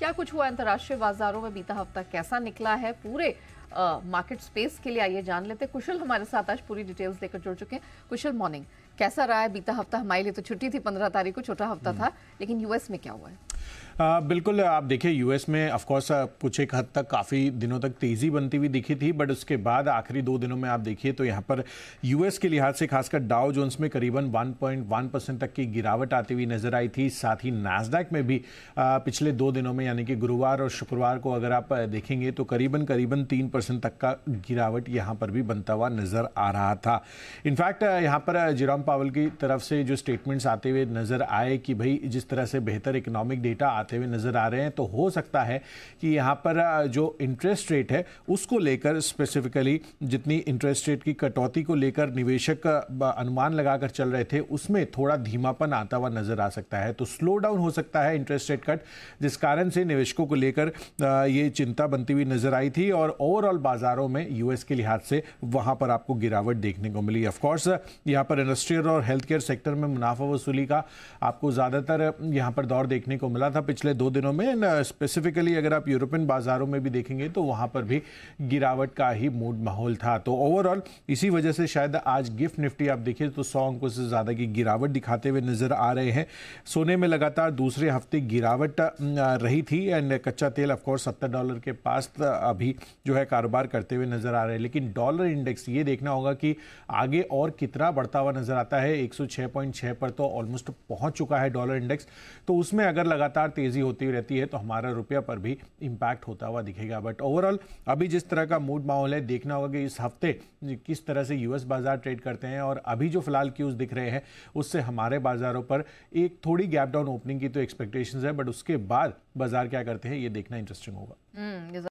क्या कुछ हुआ अंतर्राष्ट्रीय बाजारों में बीता हफ्ता कैसा निकला है पूरे मार्केट स्पेस के लिए आइए जान लेते हैं। कुशल हमारे साथ आज पूरी डिटेल्स लेकर जुड़ चुके हैं। कुशल मॉर्निंग, कैसा रहा है बीता हफ्ता? हमारे लिए तो छुट्टी थी, 15 तारीख को छोटा हफ्ता था, लेकिन यूएस में क्या हुआ है? बिल्कुल, आप देखिए यूएस में ऑफकोर्स कुछ एक हद तक काफ़ी दिनों तक तेज़ी बनती हुई दिखी थी, बट उसके बाद आखिरी 2 दिनों में आप देखिए तो यहाँ पर यूएस के लिहाज से खासकर डाउ जोन्स में करीबन 1.1% तक की गिरावट आती हुई नजर आई थी। साथ ही नास्डैक में भी पिछले 2 दिनों में यानी कि गुरुवार और शुक्रवार को अगर आप देखेंगे तो करीबन 3% तक का गिरावट यहाँ पर भी बनता हुआ नजर आ रहा था। इनफैक्ट यहाँ पर जेरोम पावेल की तरफ से जो स्टेटमेंट्स आते हुए नजर आए कि भाई जिस तरह से बेहतर इकोनॉमिक डेटा आते हुए नजर आ रहे हैं तो हो सकता है कि यहाँ पर जो इंटरेस्ट रेट है उसको लेकर स्पेसिफिकली जितनी इंटरेस्ट रेट की कटौती को लेकर निवेशक अनुमान लगाकर चल रहे थे उसमें थोड़ा धीमापन आता हुआ नजर आ सकता है। तो स्लो डाउन हो सकता है इंटरेस्ट रेट कट, जिस कारण से निवेशकों को लेकर ये चिंता बनती हुई नजर आई थी और ओवरऑल बाजारों में यूएस के लिहाज से वहां पर आपको गिरावट देखने को मिली। ऑफकोर्स यहाँ पर इंडस्ट्रियल और हेल्थ केयर सेक्टर में मुनाफा वसूली का आपको ज्यादातर यहाँ पर दौर देखने को मिला था पिछले 2 दिनों में। स्पेसिफिकली अगर आप यूरोपियन बाजारों में भी देखेंगे तो वहां पर भी गिरावट का ही मूड माहौल था। तो ओवरऑल इसी वजह से शायद आज गिफ्ट निफ्टी आप देखिए तो 100 अंकों से ज्यादा की गिरावट दिखाते हुए नजर आ रहे हैं। सोने में लगातार दूसरे हफ्ते गिरावट रही थी एंड कच्चा तेल ऑफकोर्स $70 के पास अभी जो है कारोबार करते हुए नजर आ रहे हैं। लेकिन डॉलर इंडेक्स ये देखना होगा कि आगे और कितना बढ़ता हुआ नजर आता है। 106.6 पर तो ऑलमोस्ट पहुंच चुका है डॉलर इंडेक्स, तो उसमें अगर लगातार तेजी होती रहती है तो हमारा रुपया पर भी इंपैक्ट होता हुआ दिखेगा। बट ओवरऑल अभी जिस तरह का मूड माहौल है, देखना होगा कि इस हफ्ते किस तरह से यूएस बाजार ट्रेड करते हैं और अभी जो फिलहाल क्यूज दिख रहे हैं उससे हमारे बाजारों पर एक थोड़ी गैप डाउन ओपनिंग की तो एक्सपेक्टेशंस है, बट उसके बाद बाजार क्या करते हैं ये देखना इंटरेस्टिंग होगा।